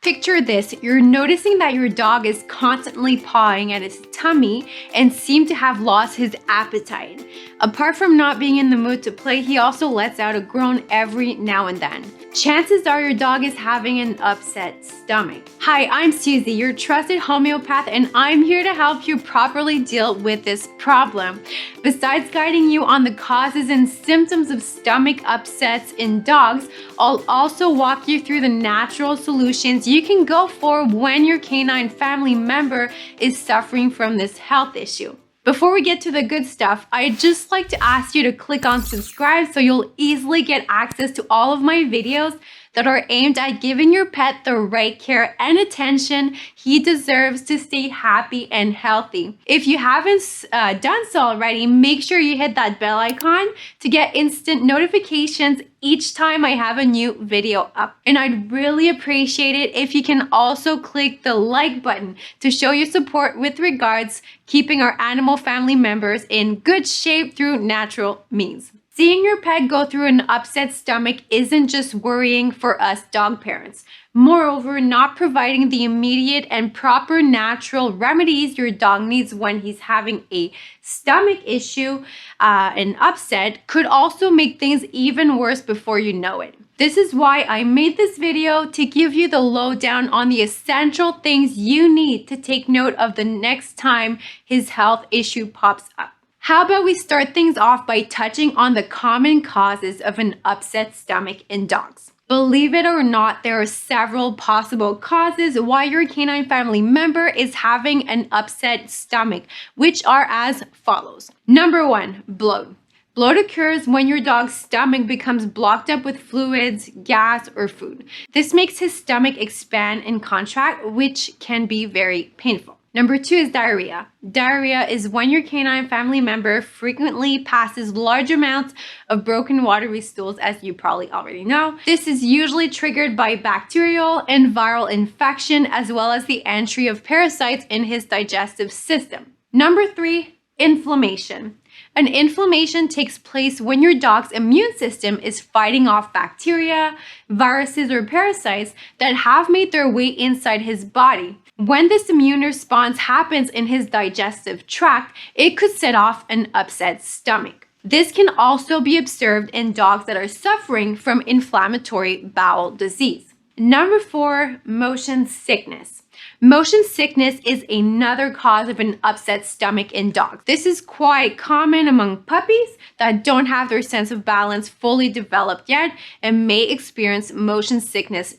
Picture this, you're noticing that your dog is constantly pawing at his tummy and seems to have lost his appetite. Apart from not being in the mood to play, he also lets out a groan every now and then. Chances are your dog is having an upset stomach. Hi, I'm Susie, your trusted homeopath, and I'm here to help you properly deal with this problem. Besides guiding you on the causes and symptoms of stomach upsets in dogs, I'll also walk you through the natural solutions you can go for when your canine family member is suffering from this health issue. Before we get to the good stuff, I'd just like to ask you to click on subscribe so you'll easily get access to all of my videos that are aimed at giving your pet the right care and attention he deserves to stay happy and healthy. If you haven't done so already, make sure you hit that bell icon to get instant notifications each time I have a new video up. And I'd really appreciate it if you can also click the like button to show your support with regards keeping our animal family members in good shape through natural means. Seeing your pet go through an upset stomach isn't just worrying for us dog parents. Moreover, not providing the immediate and proper natural remedies your dog needs when he's having a stomach issue, an upset, could also make things even worse before you know it. This is why I made this video, to give you the lowdown on the essential things you need to take note of the next time his health issue pops up. How about we start things off by touching on the common causes of an upset stomach in dogs. Believe it or not, there are several possible causes why your canine family member is having an upset stomach, which are as follows. Number 1, bloat. Bloat occurs when your dog's stomach becomes blocked up with fluids, gas, or food. This makes his stomach expand and contract, which can be very painful. Number 2 is diarrhea. Diarrhea is when your canine family member frequently passes large amounts of broken watery stools, as you probably already know. This is usually triggered by bacterial and viral infection, as well as the entry of parasites in his digestive system. Number 3, inflammation. An inflammation takes place when your dog's immune system is fighting off bacteria, viruses, or parasites that have made their way inside his body. When this immune response happens in his digestive tract, it could set off an upset stomach. This can also be observed in dogs that are suffering from inflammatory bowel disease. Number 4, motion sickness. Motion sickness is another cause of an upset stomach in dogs. This is quite common among puppies that don't have their sense of balance fully developed yet and may experience motion sickness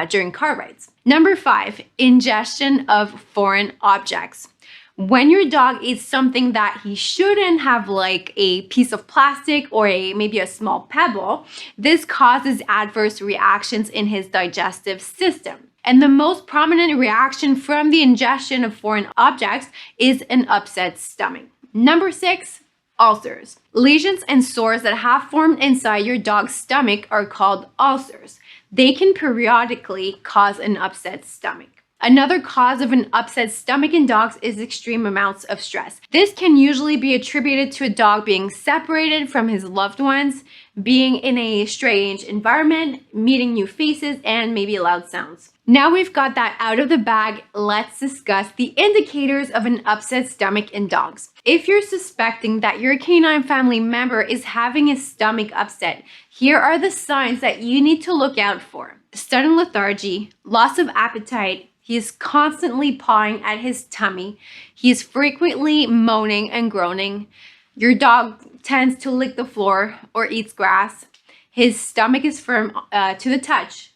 during car rides. Number 5, ingestion of foreign objects. When your dog eats something that he shouldn't have, like a piece of plastic or maybe a small pebble, this causes adverse reactions in his digestive system. And the most prominent reaction from the ingestion of foreign objects is an upset stomach. Number 6, ulcers. Lesions and sores that have formed inside your dog's stomach are called ulcers. They can periodically cause an upset stomach. Another cause of an upset stomach in dogs is extreme amounts of stress. This can usually be attributed to a dog being separated from his loved ones, being in a strange environment, meeting new faces, and maybe loud sounds. Now we've got that out of the bag, let's discuss the indicators of an upset stomach in dogs. If you're suspecting that your canine family member is having his stomach upset, here are the signs that you need to look out for. Sudden lethargy, loss of appetite. He is constantly pawing at his tummy. He is frequently moaning and groaning. Your dog tends to lick the floor or eats grass. His stomach is firm to the touch.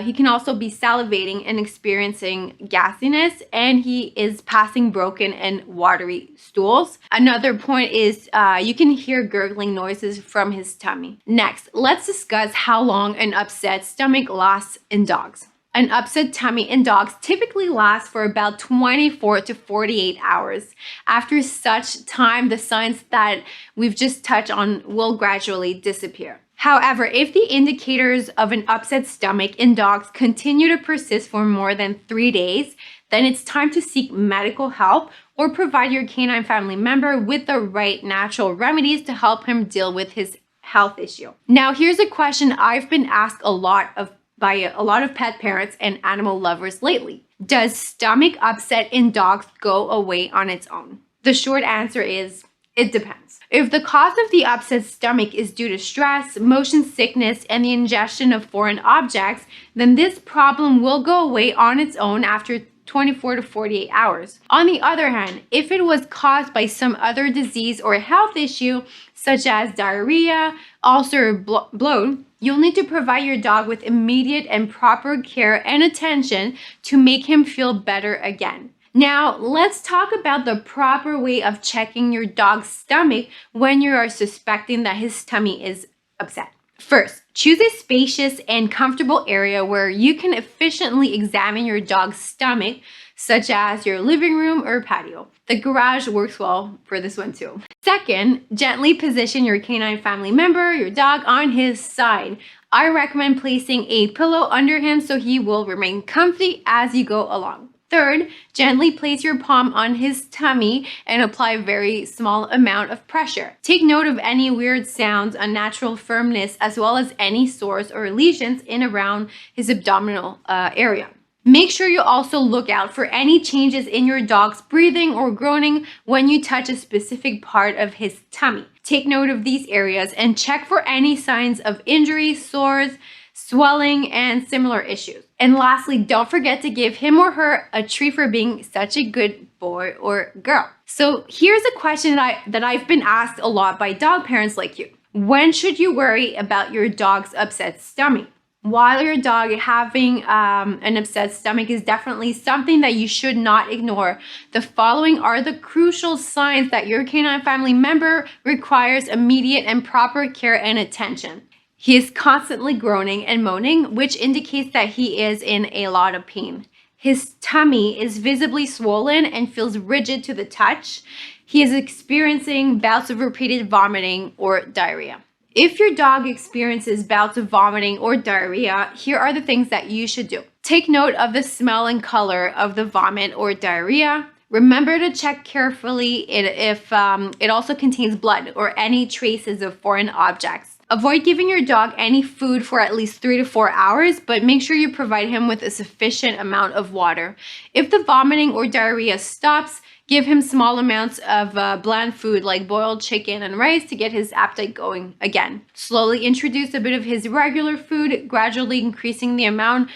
He can also be salivating and experiencing gassiness, and he is passing broken and watery stools. Another point is you can hear gurgling noises from his tummy. Next, let's discuss how long an upset stomach lasts in dogs. An upset tummy in dogs typically lasts for about 24 to 48 hours. After such time, the signs that we've just touched on will gradually disappear. However, if the indicators of an upset stomach in dogs continue to persist for more than 3 days, then it's time to seek medical help or provide your canine family member with the right natural remedies to help him deal with his health issue. Now, here's a question I've been asked a lot by a lot of pet parents and animal lovers lately. Does stomach upset in dogs go away on its own? The short answer is it depends. If the cause of the upset stomach is due to stress, motion sickness, and the ingestion of foreign objects, then this problem will go away on its own after 24 to 48 hours. On the other hand, if it was caused by some other disease or health issue, such as diarrhea, ulcer, or bloat, you'll need to provide your dog with immediate and proper care and attention to make him feel better again. Now, let's talk about the proper way of checking your dog's stomach when you are suspecting that his tummy is upset. First, choose a spacious and comfortable area where you can efficiently examine your dog's stomach, such as your living room or patio. The garage works well for this one too. Second, gently position your canine family member, your dog, on his side. I recommend placing a pillow under him so he will remain comfy as you go along. Third, gently place your palm on his tummy and apply a very small amount of pressure. Take note of any weird sounds, unnatural firmness, as well as any sores or lesions in around his abdominal area. Make sure you also look out for any changes in your dog's breathing or groaning when you touch a specific part of his tummy. Take note of these areas and check for any signs of injury, sores, swelling, and similar issues. And lastly, don't forget to give him or her a treat for being such a good boy or girl. So here's a question that I've been asked a lot by dog parents like you. When should you worry about your dog's upset stomach? While your dog having an upset stomach is definitely something that you should not ignore, the following are the crucial signs that your canine family member requires immediate and proper care and attention. He is constantly groaning and moaning, which indicates that he is in a lot of pain. His tummy is visibly swollen and feels rigid to the touch. He is experiencing bouts of repeated vomiting or diarrhea. If your dog experiences bouts of vomiting or diarrhea, here are the things that you should do. Take note of the smell and color of the vomit or diarrhea. Remember to check carefully if it also contains blood or any traces of foreign objects. Avoid giving your dog any food for at least 3 to 4 hours, but make sure you provide him with a sufficient amount of water. If the vomiting or diarrhea stops, give him small amounts of bland food like boiled chicken and rice to get his appetite going again. Slowly introduce a bit of his regular food, gradually increasing the amount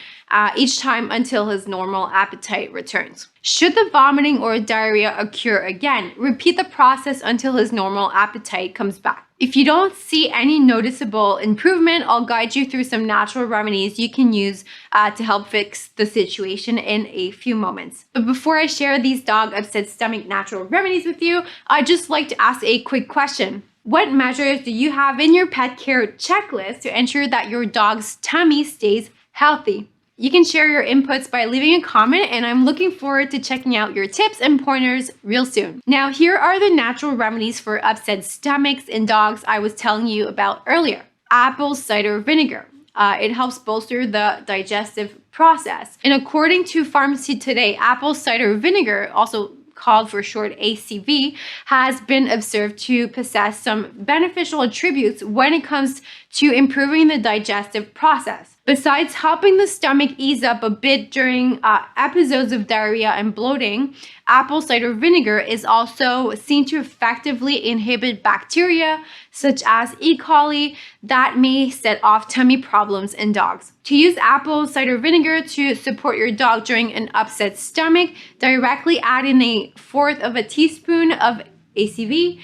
each time until his normal appetite returns. Should the vomiting or diarrhea occur again, repeat the process until his normal appetite comes back. If you don't see any noticeable improvement, I'll guide you through some natural remedies you can use to help fix the situation in a few moments. But before I share these dog upset stomach natural remedies with you, I'd just like to ask a quick question. What measures do you have in your pet care checklist to ensure that your dog's tummy stays healthy? You can share your inputs by leaving a comment, and I'm looking forward to checking out your tips and pointers real soon. Now, here are the natural remedies for upset stomachs in dogs I was telling you about earlier. Apple cider vinegar. It helps bolster the digestive process. And according to Pharmacy Today, apple cider vinegar, also called for short ACV, has been observed to possess some beneficial attributes when it comes to improving the digestive process. Besides helping the stomach ease up a bit during episodes of diarrhea and bloating, apple cider vinegar is also seen to effectively inhibit bacteria such as E. coli that may set off tummy problems in dogs. To use apple cider vinegar to support your dog during an upset stomach, directly add in 1/4 teaspoon of ACV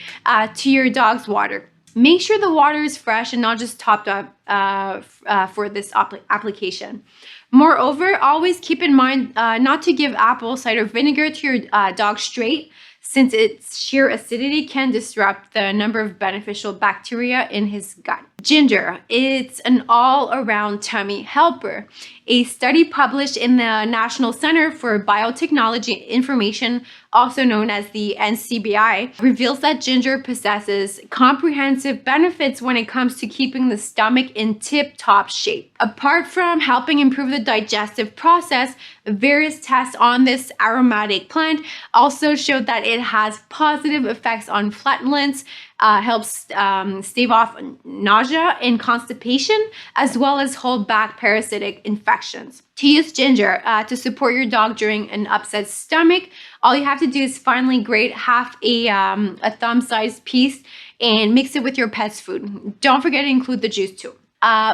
to your dog's water. Make sure the water is fresh and not just topped up for this application. Moreover, always keep in mind not to give apple cider vinegar to your dog straight, since its sheer acidity can disrupt the number of beneficial bacteria in his gut. Ginger, it's an all-around tummy helper. A study published in the National Center for Biotechnology Information, also known as the NCBI, reveals that ginger possesses comprehensive benefits when it comes to keeping the stomach in tip-top shape. Apart from helping improve the digestive process, various tests on this aromatic plant also showed that it has positive effects on flatulence, helps stave off nausea and constipation, as well as hold back parasitic infections. To use ginger to support your dog during an upset stomach, all you have to do is finely grate half a thumb-sized piece and mix it with your pet's food. Don't forget to include the juice too.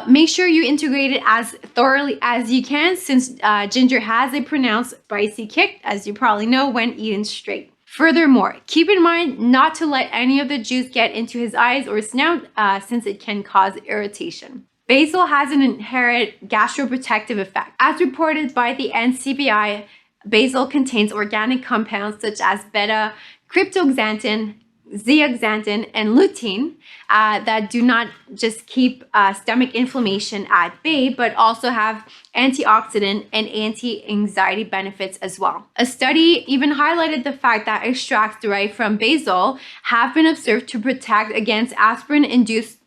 Make sure you integrate it as thoroughly as you can, since ginger has a pronounced spicy kick, as you probably know, when eaten straight. Furthermore, keep in mind not to let any of the juice get into his eyes or snout, since it can cause irritation. Basil has an inherent gastroprotective effect. As reported by the NCBI, basil contains organic compounds such as beta-cryptoxanthin, zeaxanthin, and lutein that do not just keep stomach inflammation at bay, but also have antioxidant and anti-anxiety benefits as well. A study even highlighted the fact that extracts derived from basil have been observed to protect against aspirin-induced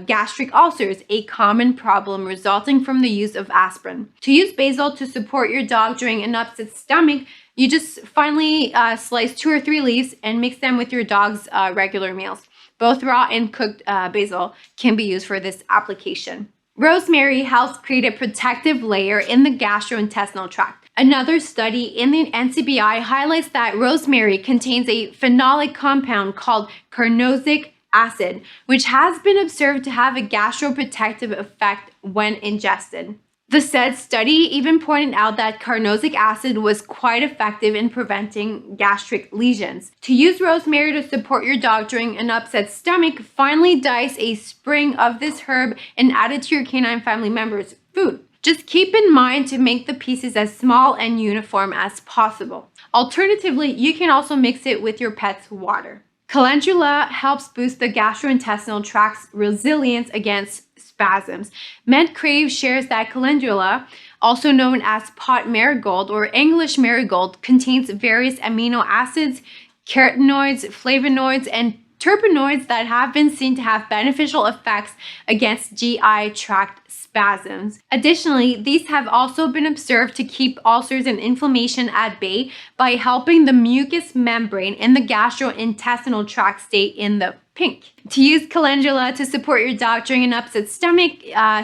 gastric ulcers, a common problem resulting from the use of aspirin. To use basil to support your dog during an upset stomach, you just finely slice 2 or 3 leaves and mix them with your dog's regular meals. Both raw and cooked basil can be used for this application. Rosemary helps create a protective layer in the gastrointestinal tract. Another study in the NCBI highlights that rosemary contains a phenolic compound called carnosic acid, which has been observed to have a gastroprotective effect when ingested. The said study even pointed out that carnosic acid was quite effective in preventing gastric lesions. To use rosemary to support your dog during an upset stomach, finely dice a sprig of this herb and add it to your canine family member's food. Just keep in mind to make the pieces as small and uniform as possible. Alternatively, you can also mix it with your pet's water. Calendula helps boost the gastrointestinal tract's resilience against spasms. MedCrave shares that calendula, also known as pot marigold or English marigold, contains various amino acids, carotenoids, flavonoids, and terpenoids that have been seen to have beneficial effects against GI tract spasms. Additionally, these have also been observed to keep ulcers and inflammation at bay by helping the mucous membrane in the gastrointestinal tract stay in the pink. To use calendula to support your dog during an upset stomach,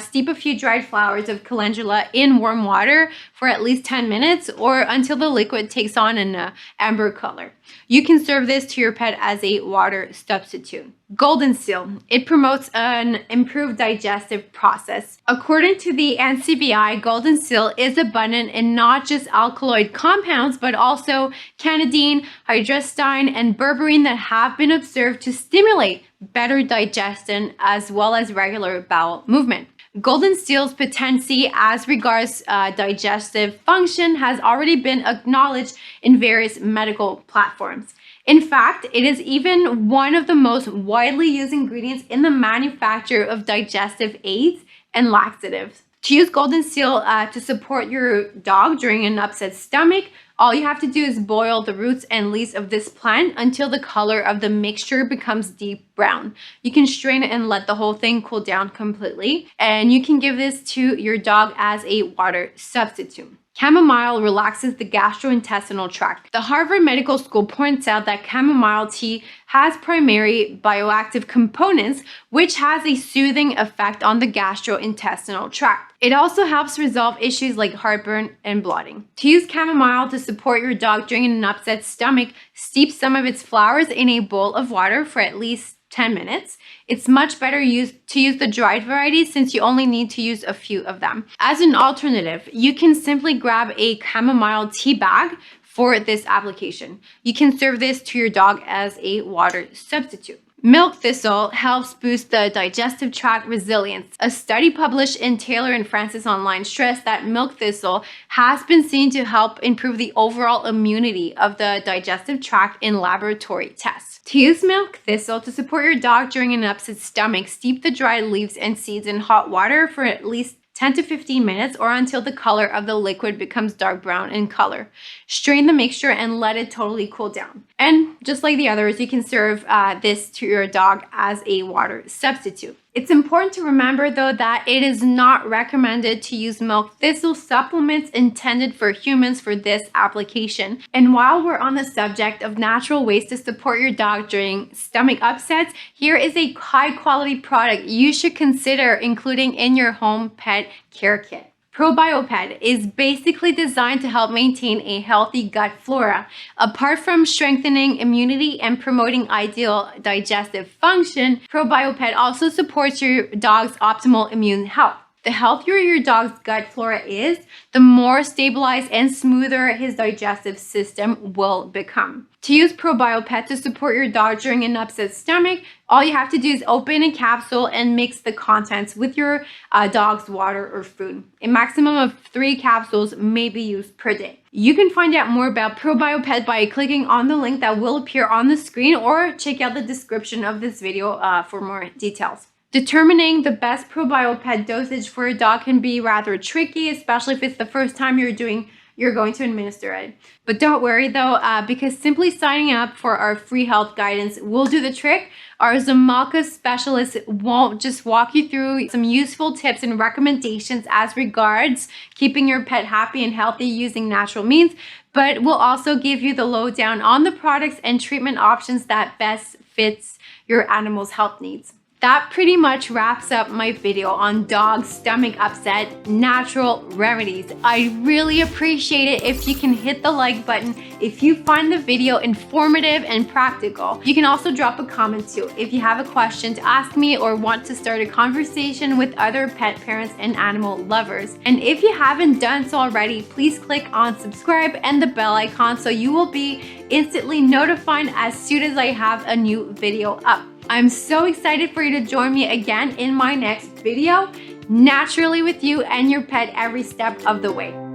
steep a few dried flowers of calendula in warm water for at least 10 minutes or until the liquid takes on an amber color. You can serve this to your pet as a water substitute. Golden seal. It promotes an improved digestive process. According to the NCBI, golden seal is abundant in not just alkaloid compounds, but also cannadine, hydrostine, and berberine that have been observed to stimulate better digestion as well as regular bowel movement. Golden seal's potency as regards digestive function has already been acknowledged in various medical platforms. In fact, it is even one of the most widely used ingredients in the manufacture of digestive aids and laxatives. To use golden seal to support your dog during an upset stomach, all you have to do is boil the roots and leaves of this plant until the color of the mixture becomes deep brown. You can strain it and let the whole thing cool down completely, and you can give this to your dog as a water substitute. Chamomile relaxes the gastrointestinal tract. The Harvard Medical School points out that chamomile tea has primary bioactive components, which has a soothing effect on the gastrointestinal tract. It also helps resolve issues like heartburn and bloating. To use chamomile to support your dog during an upset stomach, steep some of its flowers in a bowl of water for at least 10 minutes. It's much better to use the dried variety since you only need to use a few of them. As an alternative, you can simply grab a chamomile tea bag for this application. You can serve this to your dog as a water substitute. Milk thistle helps boost the digestive tract resilience. A study published in Taylor and Francis Online stressed that milk thistle has been seen to help improve the overall immunity of the digestive tract in laboratory tests. To use milk thistle to support your dog during an upset stomach, steep the dried leaves and seeds in hot water for at least 10 to 15 minutes or until the color of the liquid becomes dark brown in color. Strain the mixture and let it totally cool down. And just like the others, you can serve this to your dog as a water substitute. It's important to remember though that it is not recommended to use milk thistle supplements intended for humans for this application. And while we're on the subject of natural ways to support your dog during stomach upsets, here is a high quality product you should consider including in your home pet care kit. ProbioPet is basically designed to help maintain a healthy gut flora. Apart from strengthening immunity and promoting ideal digestive function, ProbioPet also supports your dog's optimal immune health. The healthier your dog's gut flora is, the more stabilized and smoother his digestive system will become. To use ProbioPet to support your dog during an upset stomach, all you have to do is open a capsule and mix the contents with your dog's water or food. A maximum of 3 capsules may be used per day. You can find out more about ProbioPet by clicking on the link that will appear on the screen or check out the description of this video for more details. Determining the best ProbioPet dosage for a dog can be rather tricky, especially if it's the first time you're going to administer it. But don't worry though, because simply signing up for our free health guidance will do the trick. Our Zumalka specialist won't just walk you through some useful tips and recommendations as regards keeping your pet happy and healthy using natural means, but will also give you the lowdown on the products and treatment options that best fits your animal's health needs. That pretty much wraps up my video on dog stomach upset natural remedies. I really appreciate it if you can hit the like button if you find the video informative and practical. You can also drop a comment too if you have a question to ask me or want to start a conversation with other pet parents and animal lovers. And if you haven't done so already, please click on subscribe and the bell icon so you will be instantly notified as soon as I have a new video up. I'm so excited for you to join me again in my next video, naturally with you and your pet every step of the way.